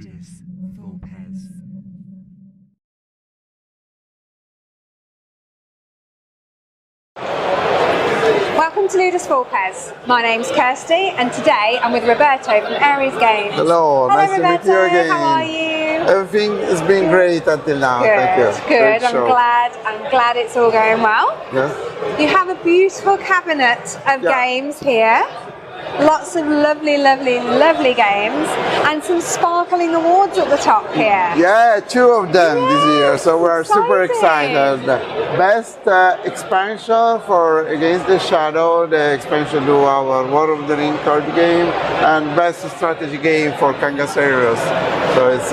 Pyramidice, full pez. Welcome to Ludus Full Pez. My name's Kirsty, and today I'm with Roberto from Aries Games. Hello, nice Roberto. to meet you again. How are you? Everything has been great until now. Good, Thank you. good. Great show. I'm glad it's all going well. Yes. You have a beautiful cabinet of games here. Lots of lovely games, and some sparkling awards at the top here. Yeah, 2 of them this year, so we're super exciting. excited. Best expansion for Against the Shadow, the expansion to our War of the Ring card game, and best strategy game for Kangaseros. So it's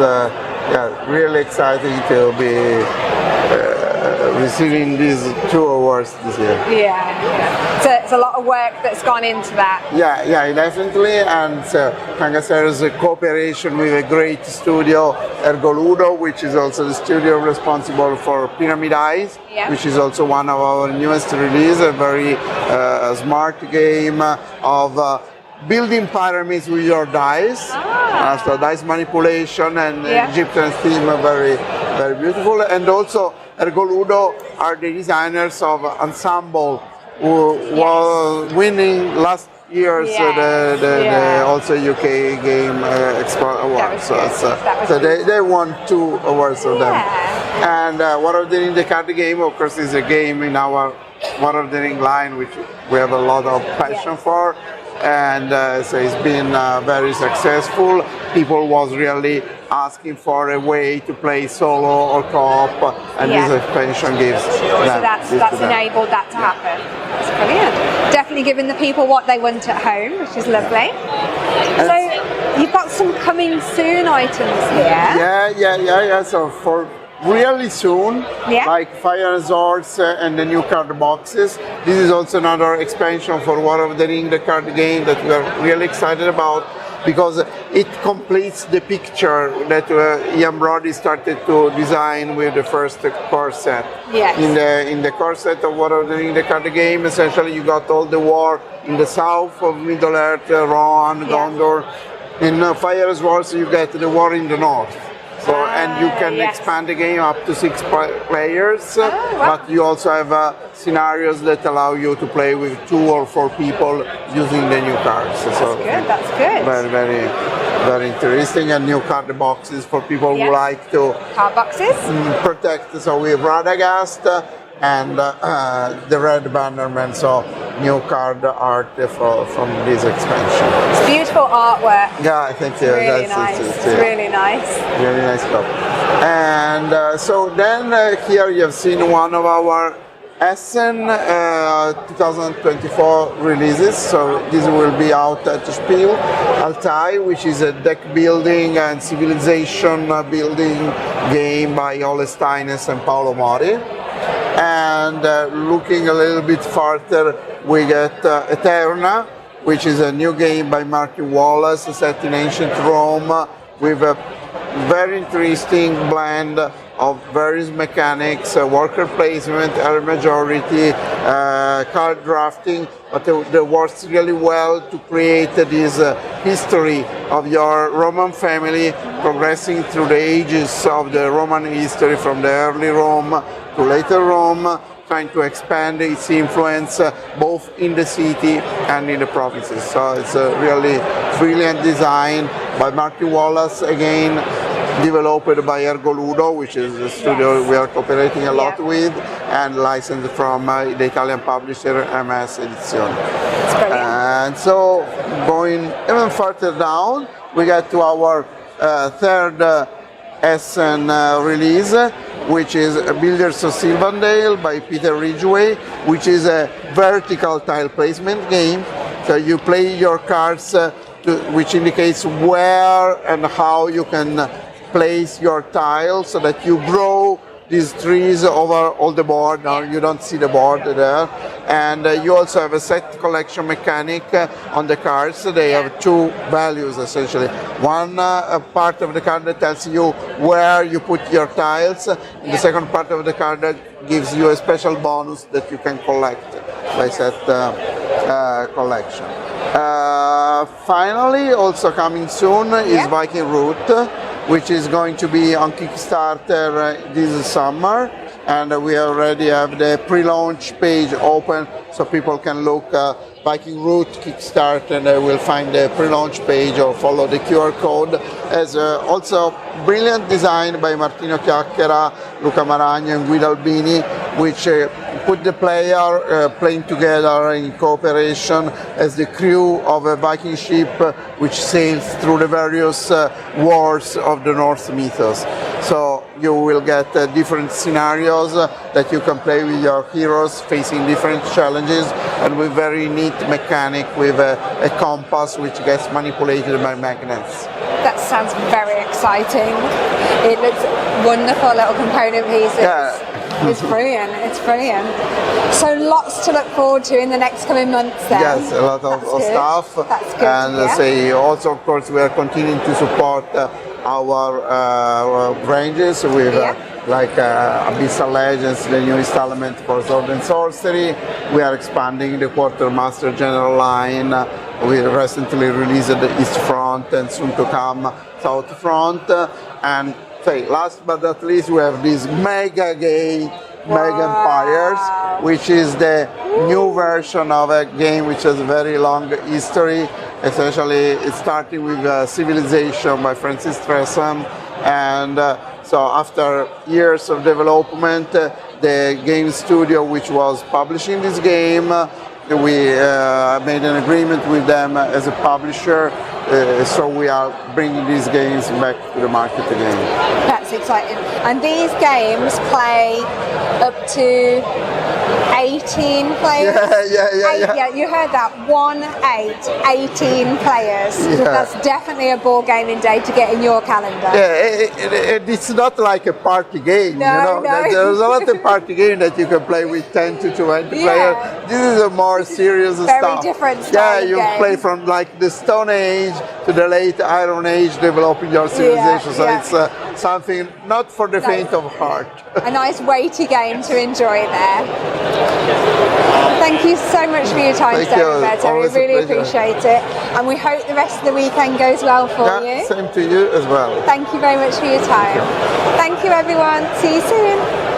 really exciting to be receiving these 2 awards this year. Yeah. So it's a lot of work that's gone into that. Yeah, definitely. And Kangasero's cooperation with a great studio, Ergoludo, which is also the studio responsible for Pyramidice, which is also one of our newest releases, a very smart game of building pyramids with your dice. So dice manipulation and Egyptian theme are very beautiful. And also Ergoludo are the designers of Ensemble, who was winning last year's also UK Game Export Award. So they won 2 awards of them. And War of the Ring, the card game, of course, is a game in our War of the Ring line, which we have a lot of passion for. And so it's been very successful. People was really asking for a way to play solo or co-op, and this expansion gives so that's enabled that to happen. That's brilliant. Definitely giving the people what they want at home, which is lovely. So you've got some coming soon items here. Yeah. So for really soon, like Fire and Swords and the new card boxes. This is also another expansion for War of the Ring, the card game that we are really excited about, because it completes the picture that Ian Brody started to design with the first core set. In the core set of War of the Ring, the card game, essentially you got all the war in the south of Middle-earth, Rohan, Gondor. In Fire and Swords you get the war in the north. So, and you can expand the game up to 6 players, but you also have scenarios that allow you to play with 2 or 4 people using the new cards. That's good. Very interesting, and new card boxes for people who like to protect. So we have Radagast and the Red Bannerman, so new card art from this expansion. It's beautiful artwork. Yeah, thank you. Really nice. It's really nice. Really nice stuff. And so then here you have seen one of our Essen 2024 releases. So this will be out at Spiel. Altay, which is a deck building and civilization building game by Ole Steines and Paolo Mori. And looking a little bit further, we get Aeterna, which is a new game by Martin Wallace set in ancient Rome, with a very interesting blend of various mechanics, worker placement, area majority, card drafting, but it works really well to create this history of your Roman family, progressing through the ages of the Roman history from the early Rome to later Rome, trying to expand its influence both in the city and in the provinces. So it's a really brilliant design by Martin Wallace, again developed by Ergoludo, which is a studio we are cooperating a lot with, and licensed from the Italian publisher MS Edizioni. And so going even further down, we get to our third Essen release, which is Builders of Sylvan Dale by Peter Ridgway, which is a vertical tile placement game. So you play your cards, which indicates where and how you can place your tiles, so that you grow these trees over all the board. Now you don't see the board there. And you also have a set collection mechanic on the cards. They have 2 values essentially. One part of the card that tells you where you put your tiles, and the second part of the card that gives you a special bonus that you can collect by set collection. Finally, also coming soon is Viking Route, which is going to be on Kickstarter this summer. And we already have the pre-launch page open, so people can look Viking Route Kickstarter, and they will find the pre-launch page or follow the QR code. As also brilliant design by Martino Chiacchiera, Luca Maragno, and Guido Albini, which put the player playing together in cooperation as the crew of a Viking ship which sails through the various wars of the Norse mythos. So you will get different scenarios that you can play with your heroes facing different challenges, and with very neat mechanic with a compass which gets manipulated by magnets. That sounds very exciting. It looks wonderful, little component pieces. Yeah. It's brilliant, it's brilliant. So lots to look forward to in the next coming months then. Yes, a lot of stuff. That's good. And say also, of course, we are continuing to support our ranges with like Abyssal Legends, the new installment for Swords and Sorcery. We are expanding the Quartermaster General line. We recently released the East Front and soon to come South Front. And last but not least, we have this mega game, Mega Empires, which is the new version of a game which has a very long history. Essentially, it's starting with Civilisation by Francis Tresham, and so after years of development, the game studio which was publishing this game, we made an agreement with them as a publisher, so we are bringing these games back to the market again. That's exciting. And these games play up to 18 players? Yeah, you heard that. 18 players. Yeah. That's definitely a ball gaming day to get in your calendar. Yeah, it's not like a party game, No. There's a lot of party game that you can play with 10 to 20 players. This is a more serious stuff. Very different style you game. play from like the Stone Age to the late Iron Age, developing your civilization. So it's something not for the faint of heart. A nice weighty game to enjoy there. Thank you so much for your time today, Roberto. We really appreciate it. And we hope the rest of the weekend goes well for you. Same to you as well. Thank you very much for your time. Thank you, everyone. See you soon.